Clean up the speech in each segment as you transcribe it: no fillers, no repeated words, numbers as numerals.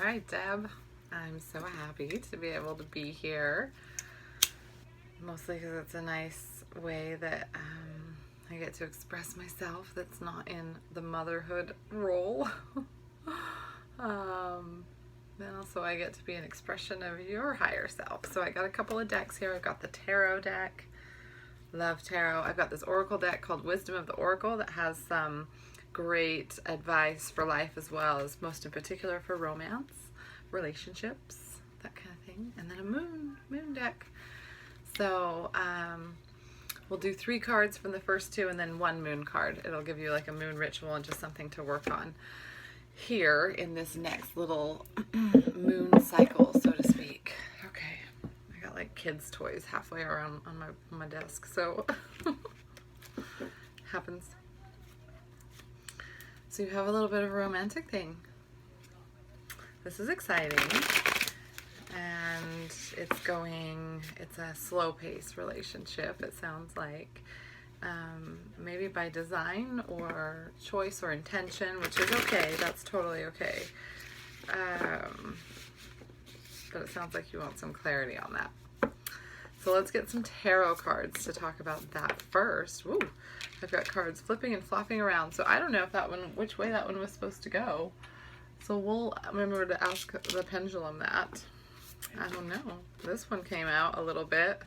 All right, Deb, I'm so happy to be able to be here, mostly because it's a nice way that I get to express myself that's not in the motherhood role. Then also I get to be an expression of your higher self. So I got a couple of decks here. I've got the tarot deck. Love tarot. I've got this oracle deck called Wisdom of the Oracle that has some great advice for life as well as most in particular for romance, relationships, that kind of thing. And then a moon deck. So we'll do 3 cards from the first 2 and then 1 moon card. It'll give you like a moon ritual and just something to work on here in this next little moon cycle, so to speak. Okay, I got like kids' toys halfway around on my desk, so happens. So you have a little bit of a romantic thing. This is exciting, and it's a slow-paced relationship, it sounds like. Maybe by design or choice or intention, which is okay. That's totally okay. But it sounds like you want some clarity on that. So let's get some tarot cards to talk about that first. Woo! I've got cards flipping and flopping around. So I don't know if which way that one was supposed to go. So we'll remember to ask the pendulum that. I don't know. This one came out a little bit.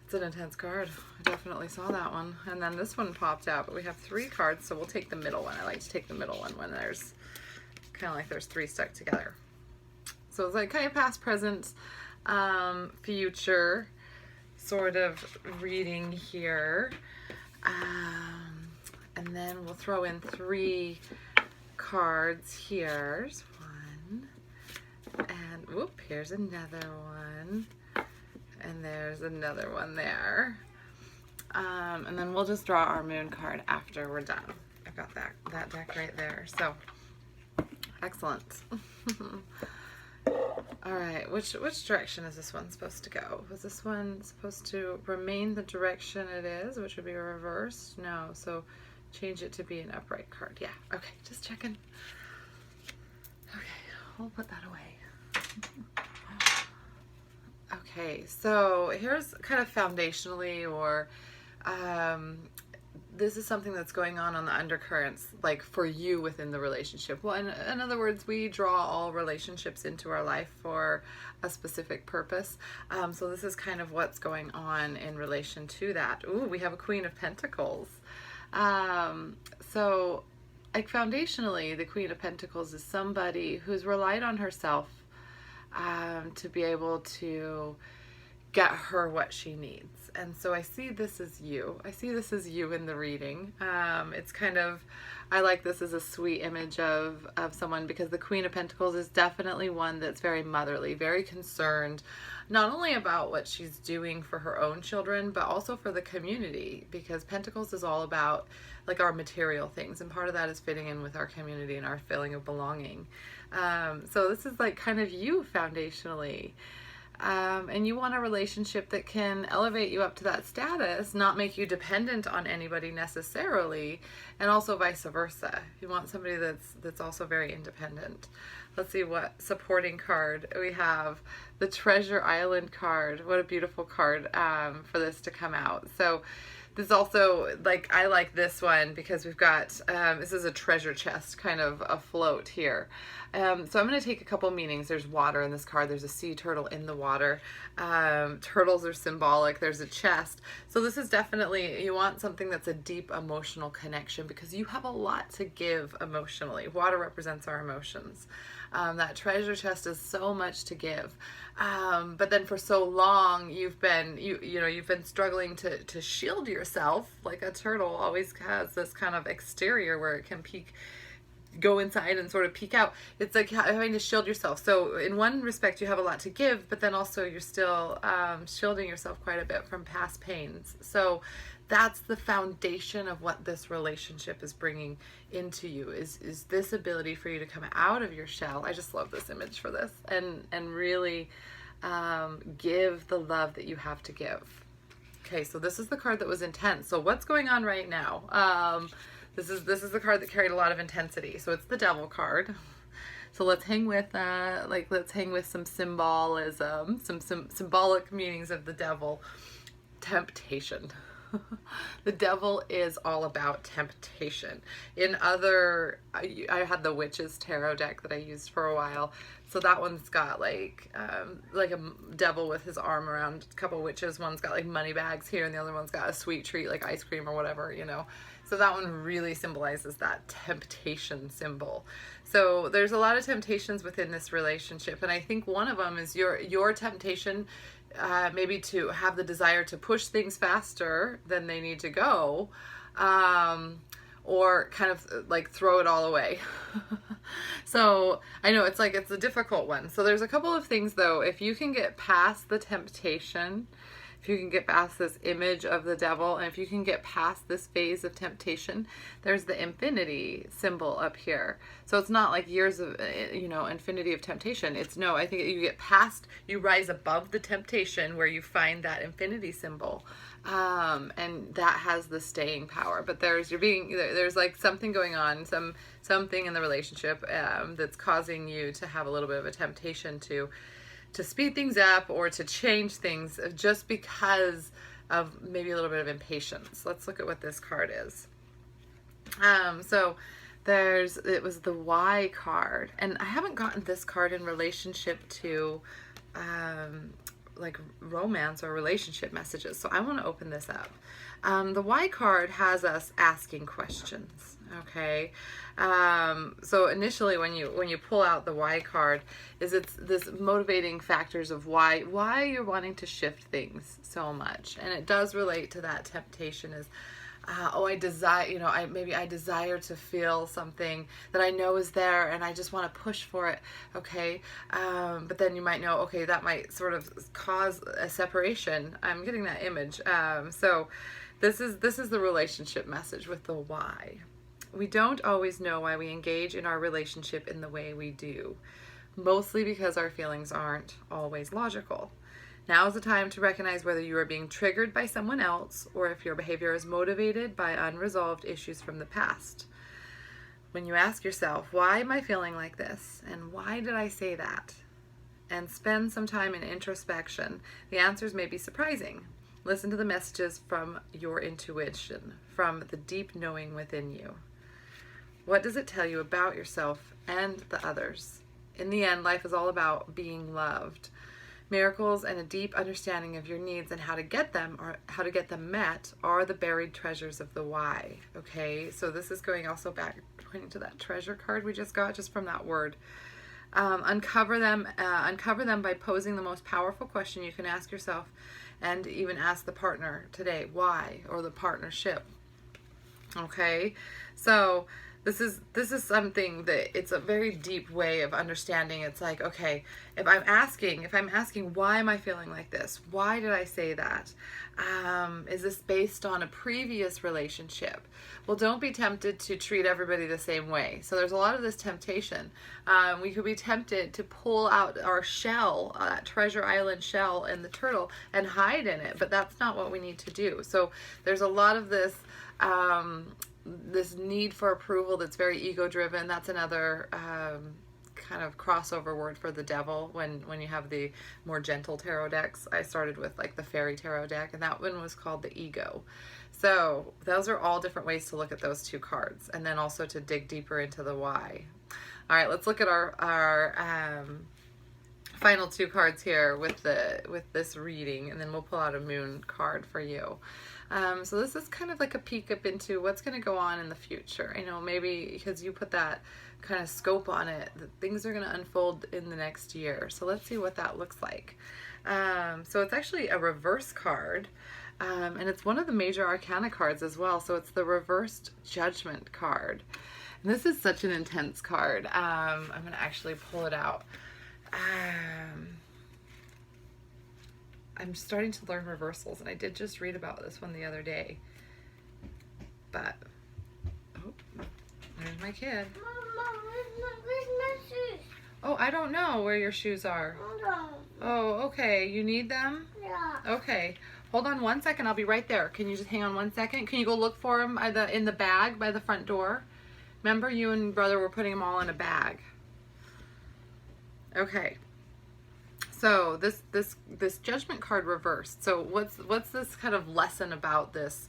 It's an intense card. I definitely saw that one. And then this one popped out, but we have 3 cards, so we'll take the middle one. I like to take the middle one when there's kind of like there's 3 stuck together. So it's like kind of past, present, future sort of reading here. And then we'll throw in 3 cards here. Here's one. And whoop, here's another one. And there's another one there. And then we'll just draw our moon card after we're done. I've got that deck right there. So, excellent. All right, which direction is this one supposed to go? Was this one supposed to remain the direction it is, which would be reversed? No, so change it to be an upright card. Yeah, okay, just checking. Okay, we'll put that away. Okay, so here's kind of foundationally, or this is something that's going on the undercurrents, like for you within the relationship. Well, in other words, we draw all relationships into our life for a specific purpose. So this is kind of what's going on in relation to that. Ooh, we have a Queen of Pentacles. So like foundationally, the Queen of Pentacles is somebody who's relied on herself to be able to get her what she needs. And so I see this as you. I see this as you in the reading. It's kind of, I like this as a sweet image of someone, because the Queen of Pentacles is definitely one that's very motherly, very concerned, not only about what she's doing for her own children, but also for the community, because Pentacles is all about like our material things, and part of that is fitting in with our community and our feeling of belonging. So this is like kind of you foundationally. And you want a relationship that can elevate you up to that status, not make you dependent on anybody necessarily, and also vice versa. You want somebody that's also very independent. Let's see what supporting card we have. The Treasure Island card. What a beautiful card for this to come out. So this also, like, I like this one because we've got, this is a treasure chest kind of afloat here. So I'm going to take a couple meanings. There's water in this card. There's a sea turtle in the water. Turtles are symbolic. There's a chest. So this is definitely, you want something that's a deep emotional connection, because you have a lot to give emotionally. Water represents our emotions. That treasure chest is so much to give. But then for so long you've been you've been struggling to shield yourself, like a turtle always has this kind of exterior where it can go inside and sort of peek out. It's like having to shield yourself. So in one respect you have a lot to give, but then also you're still shielding yourself quite a bit from past pains. So that's the foundation of what this relationship is bringing into you, is this ability for you to come out of your shell. I just love this image for this, and really give the love that you have to give. Okay, so this is the card that was intense. So what's going on right now? This is the card that carried a lot of intensity. So it's the Devil card. So let's hang with let's hang with some symbolism, some symbolic meanings of the devil. Temptation. The devil is all about temptation. I had the Witch's Tarot deck that I used for a while. So that one's got like a devil with his arm around a couple witches. One's got like money bags here, and the other one's got a sweet treat like ice cream or whatever, you know. So that one really symbolizes that temptation symbol. So there's a lot of temptations within this relationship, and I think one of them is your temptation, maybe to have the desire to push things faster than they need to go, or kind of like throw it all away. So I know it's a difficult one. So there's a couple of things though. If you can get past the temptation, if you can get past this image of the devil, and if you can get past this phase of temptation, there's the infinity symbol up here. So it's not like years of, infinity of temptation. I think you rise above the temptation where you find that infinity symbol. And that has the staying power. But there's like something going on, something in the relationship, that's causing you to have a little bit of a temptation to speed things up or to change things just because of maybe a little bit of impatience. Let's look at what this card is. So it was the Y card, and I haven't gotten this card in relationship to like romance or relationship messages. So I want to open this up. The Y card has us asking questions. Okay. So initially when you pull out the Y card, it's this motivating factors of why you're wanting to shift things so much. And it does relate to that temptation is, I desire, I desire to feel something that I know is there and I just want to push for it. Okay. But then you might know, okay, that might sort of cause a separation. I'm getting that image. So this is the relationship message with the Y. We don't always know why we engage in our relationship in the way we do, mostly because our feelings aren't always logical. Now is the time to recognize whether you are being triggered by someone else or if your behavior is motivated by unresolved issues from the past. When you ask yourself, why am I feeling like this? And why did I say that? And spend some time in introspection, the answers may be surprising. Listen to the messages from your intuition, from the deep knowing within you. What does it tell you about yourself and the others? In the end, life is all about being loved. Miracles and a deep understanding of your needs and how to get them met are the buried treasures of the Y. Okay, so this is going also back, pointing to that treasure card we just got, just from that word. Uncover them by posing the most powerful question you can ask yourself, and even ask the partner today, why, or the partnership. Okay, so this is something that it's a very deep way of understanding. It's like, okay, if I'm asking why am I feeling like this? Why did I say that? Is this based on a previous relationship? Well, don't be tempted to treat everybody the same way. So there's a lot of this temptation. We could be tempted to pull out our shell, that treasure island shell and the turtle, and hide in it, but that's not what we need to do. So there's a lot of this this need for approval that's very ego driven. That's another kind of crossover word for the devil. When you have the more gentle tarot decks, I started with like the fairy tarot deck, and that one was called the ego. So those are all different ways to look at those two cards, and then also to dig deeper into the why. All right, let's look at our final two cards here with this reading, and then we'll pull out a moon card for you. So this is kind of like a peek up into what's going to go on in the future. Maybe because you put that kind of scope on it, that things are going to unfold in the next year. So let's see what that looks like. So it's actually a reverse card, and it's one of the major arcana cards as well. So it's the reversed judgment card. And this is such an intense card. I'm going to actually pull it out. I'm starting to learn reversals, and I did just read about this one the other day. But, oh, there's my kid. Mama, where's my shoes? Oh, I don't know where your shoes are. Hold on. Oh, okay. You need them? Yeah. Okay. Hold on one second. I'll be right there. Can you just hang on one second? Can you go look for them in the bag by the front door? Remember, you and brother were putting them all in a bag. Okay. So this judgment card reversed. So what's this kind of lesson about this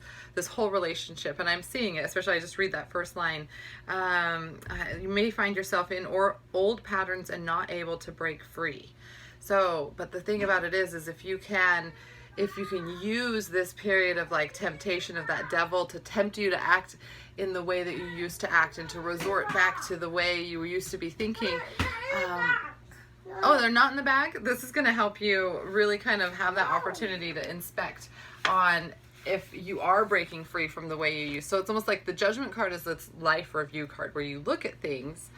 whole relationship? And I'm seeing it, especially I just read that first line. You may find yourself in old patterns and not able to break free. So, but the thing about it is if you can use this period of like temptation of that devil to tempt you to act in the way that you used to act and to resort back to the way you used to be thinking. Oh, they're not in the bag? This is going to help you really kind of have that opportunity to inspect on if you are breaking free from the way you used. So it's almost like the judgment card is this life review card where you look at things.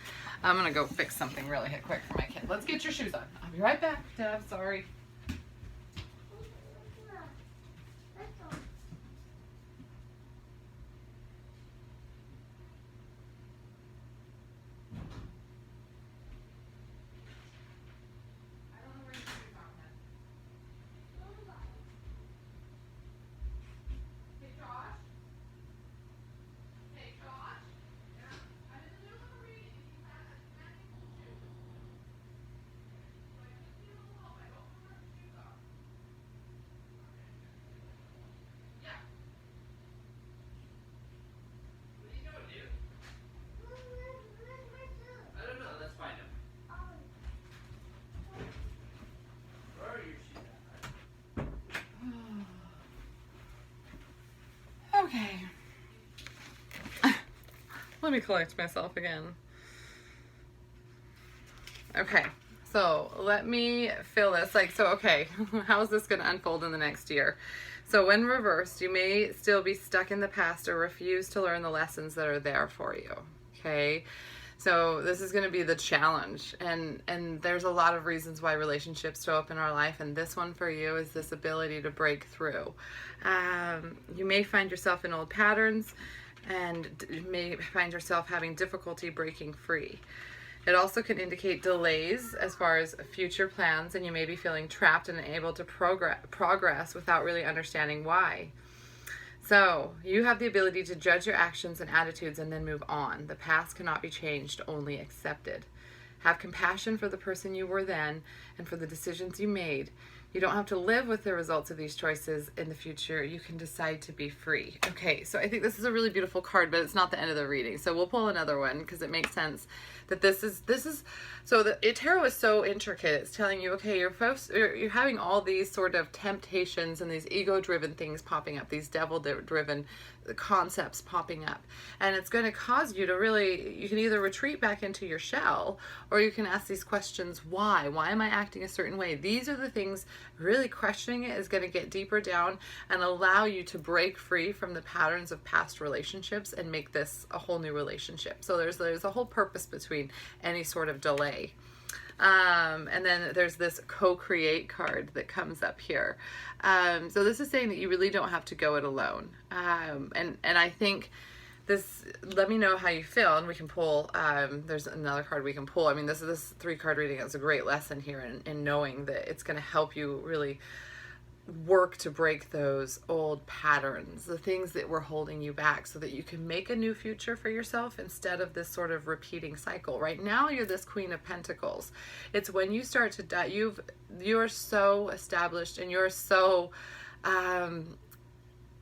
I'm going to go fix something really quick for my kid. Let's get your shoes on. I'll be right back, Deb. Sorry. Okay. Let me collect myself again. Okay, so let me fill this. Okay, how is this going to unfold in the next year? So when reversed, you may still be stuck in the past or refuse to learn the lessons that are there for you. Okay, so this is going to be the challenge, and there's a lot of reasons why relationships show up in our life, and this one for you is this ability to break through. You may find yourself in old patterns, and you may find yourself having difficulty breaking free. It also can indicate delays as far as future plans, and you may be feeling trapped and unable to progress without really understanding why. So, you have the ability to judge your actions and attitudes and then move on. The past cannot be changed, only accepted. Have compassion for the person you were then and for the decisions you made. You don't have to live with the results of these choices in the future. You can decide to be free. Okay, so I think this is a really beautiful card, but it's not the end of the reading. So we'll pull another one because it makes sense that this is so the tarot is so intricate. It's telling you, okay, you're having all these sort of temptations and these ego-driven things popping up, these devil-driven concepts popping up, and it's going to cause you to really, you can either retreat back into your shell, or you can ask these questions. Why am I acting a certain way? These are the things. Really questioning it is going to get deeper down and allow you to break free from the patterns of past relationships and make this a whole new relationship. So there's a whole purpose between any sort of delay. And then there's this co-create card that comes up here. So this is saying that you really don't have to go it alone. And I think this, let me know how you feel, and we can pull, there's another card we can pull. I mean, this 3-card reading is a great lesson here in knowing that it's going to help you really work to break those old patterns, the things that were holding you back, so that you can make a new future for yourself instead of this sort of repeating cycle. Right now, you're this Queen of Pentacles. It's when you start to die, you're so established, and you're so,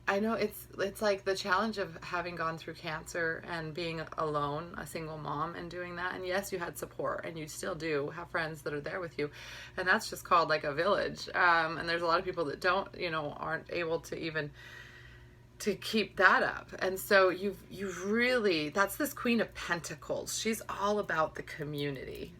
I know it's like the challenge of having gone through cancer and being alone, a single mom, and doing that. And yes, you had support, and you still do have friends that are there with you, and that's just called like a village. And there's a lot of people that don't, aren't able to even to keep that up. And so you've really, that's this Queen of Pentacles. She's all about the community,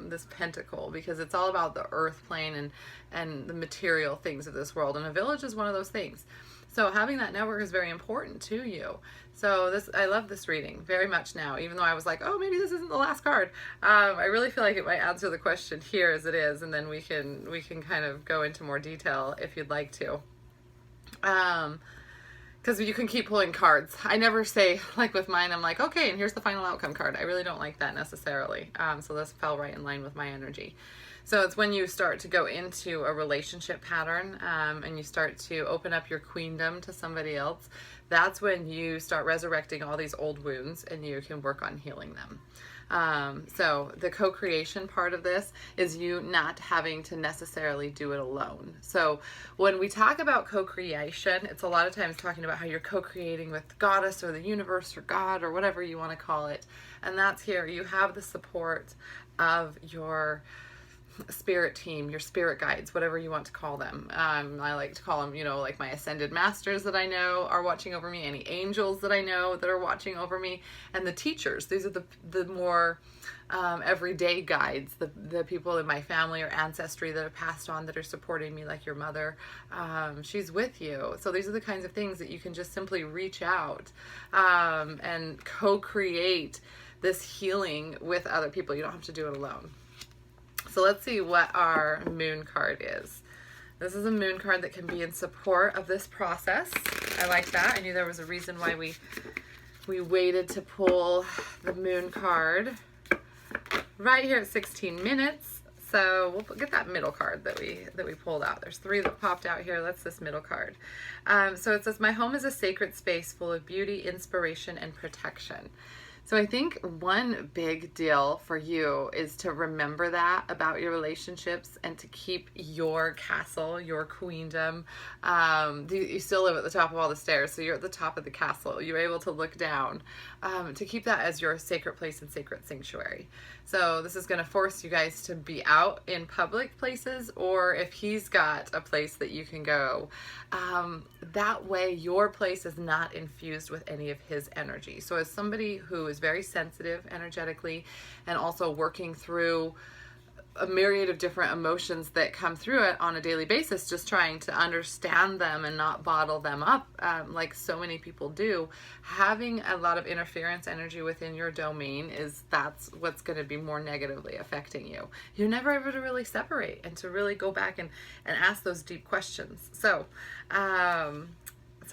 this pentacle, because it's all about the earth plane and the material things of this world. And a village is one of those things. So having that network is very important to you. So I love this reading very much now, even though I was like, oh, maybe this isn't the last card. I really feel like it might answer the question here as it is, and then we can kind of go into more detail if you'd like to. because you can keep pulling cards. I never say, like with mine, I'm like, okay, and here's the final outcome card. I really don't like that necessarily. So this fell right in line with my energy. So it's when you start to go into a relationship pattern, and you start to open up your queendom to somebody else. That's when you start resurrecting all these old wounds and you can work on healing them. So the co-creation part of this is you not having to necessarily do it alone. So when we talk about co-creation, it's a lot of times talking about how you're co-creating with the goddess or the universe or God or whatever you want to call it. And that's here. You have the support of your spirit team, your spirit guides, whatever you want to call them. I like to call them, like my ascended masters that I know are watching over me, any angels that I know that are watching over me, and the teachers. These are the more everyday guides, the people in my family or ancestry that have passed on that are supporting me, like your mother. She's with you. So these are the kinds of things that you can just simply reach out and co-create this healing with other people. You don't have to do it alone. So let's see what our moon card is. This is a moon card that can be in support of this process. I like that. I knew there was a reason why we waited to pull the moon card right here at 16 minutes. So we'll get that middle card that we pulled out. There's 3 that popped out here. That's this middle card. So it says, my home is a sacred space full of beauty, inspiration, and protection. So I think one big deal for you is to remember that about your relationships and to keep your castle, your queendom. You still live at the top of all the stairs, so you're at the top of the castle. You're able to look down, to keep that as your sacred place and sacred sanctuary. So this is going to force you guys to be out in public places, or if he's got a place that you can go, that way your place is not infused with any of his energy. So as somebody who is very sensitive energetically and also working through a myriad of different emotions that come through it on a daily basis, just trying to understand them and not bottle them up, like so many people do, having a lot of interference energy within your domain that's what's going to be more negatively affecting you. You're never able to really separate and to really go back and ask those deep questions. So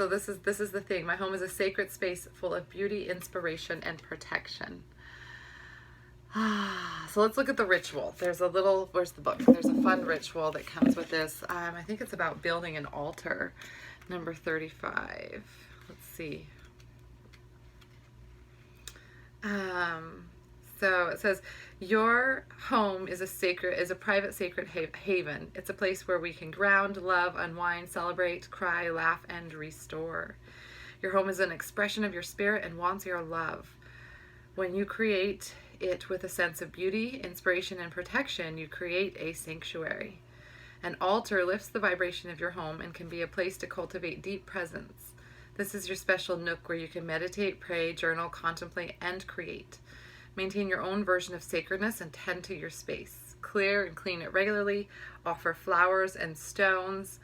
this is the thing. My home is a sacred space full of beauty, inspiration, and protection. So let's look at the ritual. Where's the book? There's a fun ritual that comes with this. I think it's about building an altar, number 35. Let's see. So it says, your home is a private sacred haven. It's a place where we can ground, love, unwind, celebrate, cry, laugh, and restore. Your home is an expression of your spirit and wants your love. When you create it with a sense of beauty, inspiration, and protection, you create a sanctuary. An altar lifts the vibration of your home and can be a place to cultivate deep presence. This is your special nook where you can meditate, pray, journal, contemplate, and create. Maintain your own version of sacredness and tend to your space. Clear and clean it regularly. Offer flowers and stones.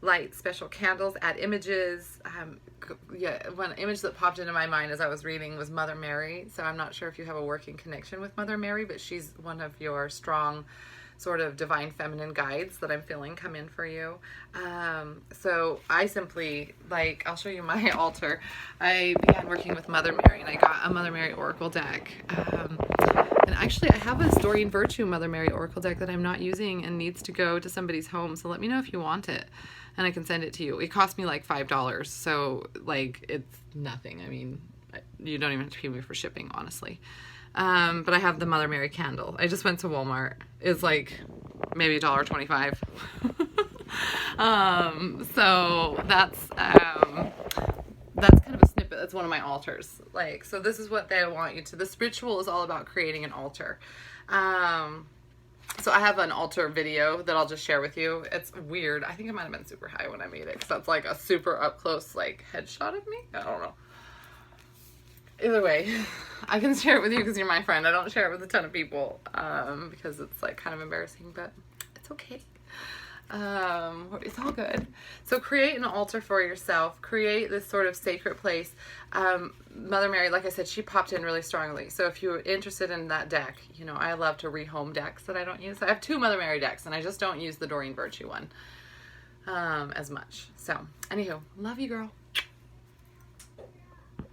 Light special candles, add images. One image that popped into my mind as I was reading was Mother Mary. So I'm not sure if you have a working connection with Mother Mary, but she's one of your strong sort of divine feminine guides that I'm feeling come in for you. So I simply, I'll show you my altar. I began working with Mother Mary and I got a Mother Mary Oracle deck. And actually I have a Story and Virtue Mother Mary Oracle deck that I'm not using and needs to go to somebody's home. So let me know if you want it and I can send it to you. It cost me like $5. So it's nothing. I mean, you don't even have to pay me for shipping, honestly. But I have the Mother Mary candle. I just went to Walmart. It's like maybe $1.25. So that's kind of a snippet. That's one of my altars. So this is what they want you to. This ritual is all about creating an altar. So I have an altar video that I'll just share with you. It's weird. I think it might have been super high when I made it because that's like a super up close headshot of me. I don't know. Either way, I can share it with you because you're my friend. I don't share it with a ton of people because it's kind of embarrassing, but it's okay. It's all good. So create an altar for yourself. Create this sort of sacred place. Mother Mary, like I said, she popped in really strongly. So if you're interested in that deck, I love to rehome decks that I don't use. I have 2 Mother Mary decks and I just don't use the Doreen Virtue one as much. So anywho, love you, girl.